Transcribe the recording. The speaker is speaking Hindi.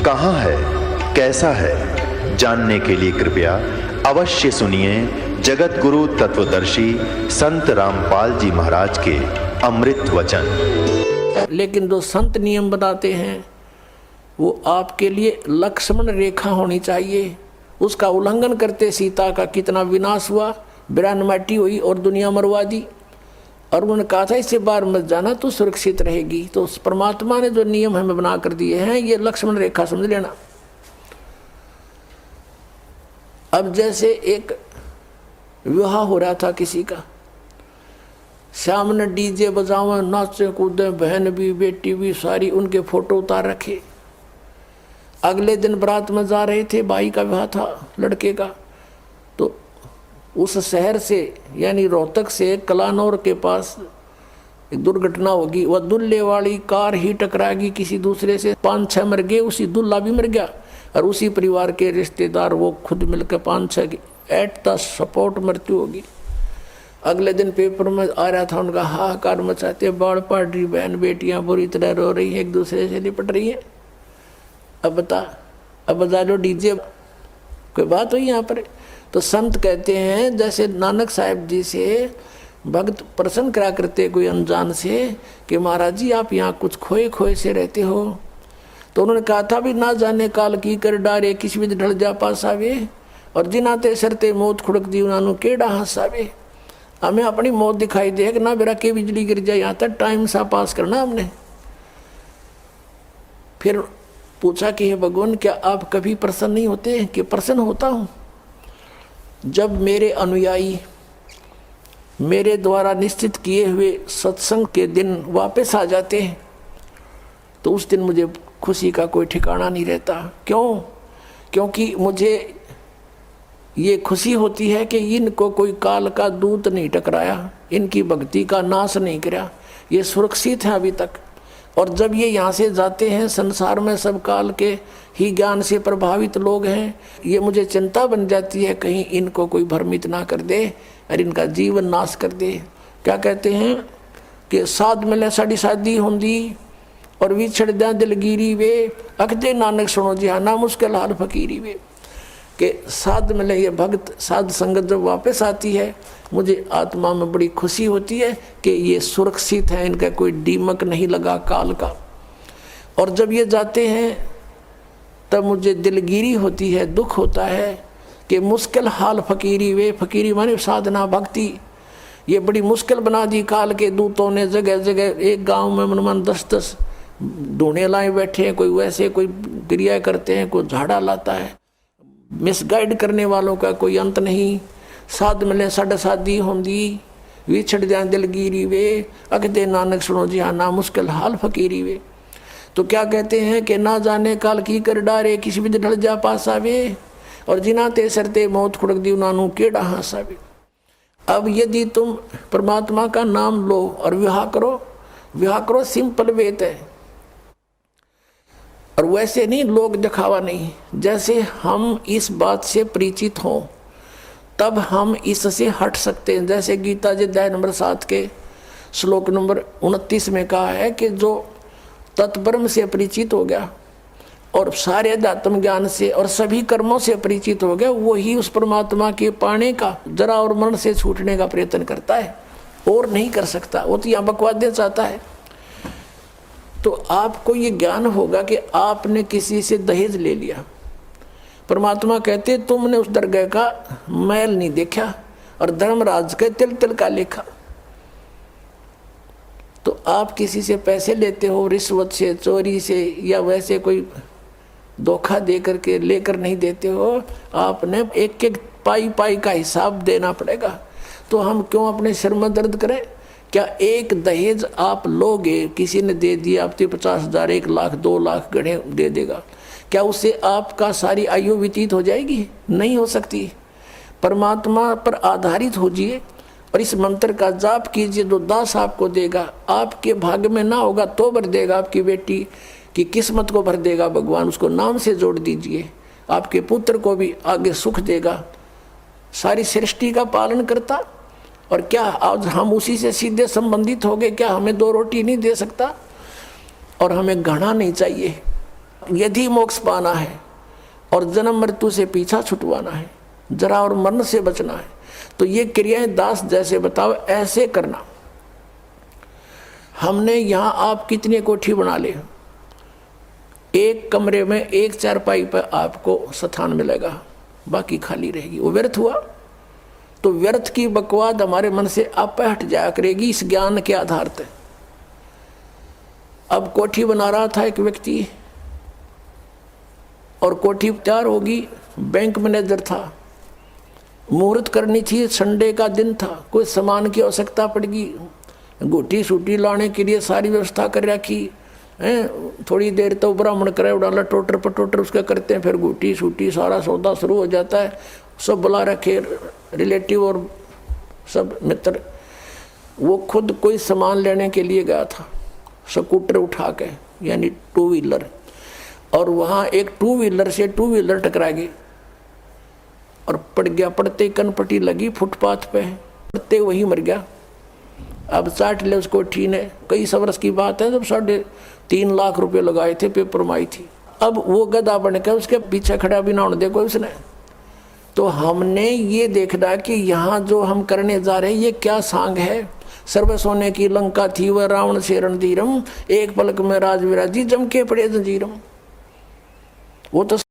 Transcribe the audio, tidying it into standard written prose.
कहाँ है, कैसा है, जानने के लिए कृपया अवश्य सुनिए जगत गुरु तत्वदर्शी संत रामपाल जी महाराज के अमृत वचन। लेकिन जो संत नियम बताते हैं वो आपके लिए लक्ष्मण रेखा होनी चाहिए। उसका उल्लंघन करते सीता का कितना विनाश हुआ, बिरान माटी हुई और दुनिया मरवा दी। और उन्होंने कहा था इससे बाहर मत जाना तो सुरक्षित रहेगी। तो उस परमात्मा ने जो नियम हमें बना कर दिए हैं ये लक्ष्मण रेखा समझ लेना। अब जैसे एक विवाह हो रहा था किसी का, सामने डीजे बजावे, नाचे कूदे, बहन भी बेटी भी सारी, उनके फोटो उतार रखे। अगले दिन बारात में जा रहे थे, भाई का विवाह था लड़के का, तो उस शहर से यानी रोहतक से कलानौर के पास एक दुर्घटना होगी। वह दुल्हे वाली कार ही टकराएगी किसी दूसरे से, 5-6 मर गए, उसी दुल्हा भी मर गया और उसी परिवार के रिश्तेदार वो खुद मिलकर 5-6 एट द स्पॉट मृत्यु होगी। अगले दिन पेपर में आ रहा था उनका हाहाकार मचाते, बाढ़ पड़ रही, बहन बेटियां बुरी तरह रो रही हैं, एक दूसरे से लिपट रही हैं। अब बता लो डीजे, कोई बात हुई यहाँ पर। तो संत कहते हैं जैसे नानक साहब जी से भक्त प्रश्न करा करते कोई अनजान से कि महाराज जी आप यहाँ कुछ खोए खोए से रहते हो। तो उन्होंने कहा था भी ना जाने काल की कर डारे, किसी भी ढल जा पास आवे, और जिनाते सरते मौत खुड़क दी उन्होंने केड़ा हंस आवे। हमें अपनी मौत दिखाई दे ना बेरा के बिजली गिर जाए, यहाँ तक टाइम सा पास करना हमने। फिर पूछा कि हे भगवान क्या आप कभी प्रसन्न नहीं होते? कि प्रसन्न होता हूँ जब मेरे अनुयायी मेरे द्वारा निश्चित किए हुए सत्संग के दिन वापस आ जाते हैं तो उस दिन मुझे खुशी का कोई ठिकाना नहीं रहता। क्यों? क्योंकि मुझे ये खुशी होती है कि इनको कोई काल का दूत नहीं टकराया, इनकी भक्ति का नाश नहीं किया, ये सुरक्षित हैं अभी तक। और जब ये यहाँ से जाते हैं, संसार में सब काल के ही ज्ञान से प्रभावित लोग हैं, ये मुझे चिंता बन जाती है कहीं इनको कोई भ्रमित ना कर दे और इनका जीवन नाश कर दे। क्या कहते हैं कि साध मिले साड़ी शादी होंदी और विछड़ दिया दिलगिरी वे, अखदे नानक सुनो जी हाँ ना मुश्किल हाल फकीरी वे। कि साध मिले ये भक्त साध संगत जब वापस आती है मुझे आत्मा में बड़ी खुशी होती है कि ये सुरक्षित है, इनका कोई दीमक नहीं लगा काल का। और जब ये जाते हैं तब मुझे दिलगिरी होती है, दुख होता है कि मुश्किल हाल फकीरी वे, फकीरी माने साधना भक्ति, ये बड़ी मुश्किल बना दी काल के दूतों ने। जगह जगह एक गांव में मन 10-10 ढूंढे लाए बैठे हैं, कोई वैसे कोई क्रिया करते हैं, कोई झाड़ा लाता है। मिसगाइड करने वालों का कोई अंत नहीं। साध मिले साढ़े शादी होंदी विछड़ जा दिलगिरी वे, अखदे नानक सुनो जी हाँ ना मुश्किल हाल फकीरी वे। तो क्या कहते हैं कि ना जाने काल की कर डारे, किसी भी ढल जा पास आवे, और जिनाते सरते मौत खुड़क दी उन्होंने केड़ा हंस आवे। अब यदि तुम परमात्मा का नाम लो और विवाह करो सिंपल वेत है। और वैसे नहीं लोग दिखावा नहीं, जैसे हम इस बात से परिचित हों तब हम इससे हट सकते हैं। जैसे गीता जी अध्याय नंबर 7 के श्लोक नंबर 29 में कहा है कि जो तत्ब्रह्म से परिचित हो गया और सारे अध्यात्म ज्ञान से और सभी कर्मों से परिचित हो गया, वो ही उस परमात्मा के पाने का जरा और मरण से छूटने का प्रयत्न करता है, और नहीं कर सकता। वो तो यहाँ बकवाद चाहता है। तो आपको ये ज्ञान होगा कि आपने किसी से दहेज ले लिया, परमात्मा कहते तुमने उस दरगाह का मैल नहीं देखा और धर्मराज के तिल तिल का लेखा। तो आप किसी से पैसे लेते हो रिश्वत से, चोरी से, या वैसे कोई धोखा दे करके लेकर नहीं देते हो, आपने एक एक पाई पाई का हिसाब देना पड़ेगा। तो हम क्यों अपने सिर में दर्द करें? क्या एक दहेज आप लोगे, किसी ने दे दिया आपके 50,000, 1 लाख, 2 लाख गढ़े दे देगा, क्या उससे आपका सारी आयु व्यतीत हो जाएगी? नहीं हो सकती। परमात्मा पर आधारित होजिए और इस मंत्र का जाप कीजिए, जो दास आपको देगा। आपके भाग्य में ना होगा तो भर देगा, आपकी बेटी की किस्मत को भर देगा भगवान, उसको नाम से जोड़ दीजिए। आपके पुत्र को भी आगे सुख देगा। सारी सृष्टि का पालन करता, और क्या आज हम उसी से सीधे संबंधित हो गए? क्या हमें 2 रोटी नहीं दे सकता? और हमें घना नहीं चाहिए, यदि मोक्ष पाना है और जन्म मृत्यु से पीछा छुटवाना है, जरा और मरण से बचना है, तो ये क्रियाएं दास जैसे बताओ ऐसे करना। हमने यहाँ आप कितनी कोठी बना ले, एक कमरे में एक चारपाई पर आपको स्थान मिलेगा, बाकी खाली रहेगी, वो व्यर्थ हुआ। तो व्यर्थ की बकवाद हमारे मन से आप हट जाया करेगी इस ज्ञान के आधार पर। अब कोठी बना रहा था एक व्यक्ति और कोठी तैयार होगी, बैंक मैनेजर था, मुहूर्त करनी थी, संडे का दिन था, कोई सामान की आवश्यकता पड़गी, गोटी सूटी लाने के लिए सारी व्यवस्था कर रखी है। थोड़ी देर तो ब्राह्मण करे उड़ाला टोटर पटोटर उसका करते हैं, फिर गोटी सूटी सारा सौदा शुरू हो जाता है, सब बुला रखे रिलेटिव और सब मित्र। वो खुद कोई सामान लेने के लिए गया था स्कूटर उठा के, यानी टू व्हीलर, और वहाँ एक टू व्हीलर से टू व्हीलर टकरा गई और पड़ गया। पड़ते कनपट्टी लगी फुटपाथ पे, पड़ते वही मर गया। अब चाट ले उसको ठीक है, कई वर्ष की बात है, जब 3.5 लाख रुपए लगाए थे, पेपर में आई थी। अब वो गधा बन के उसके पीछे खड़ा भी ना होने दे कोई उसने। तो हमने ये देखना कि यहाँ जो हम करने जा रहे हैं ये क्या सांग है। सर्व सोने की लंका थी वह रावण से रणधीरम, एक पलक में राज विराजी जम के पड़े जंजीरम। वो तो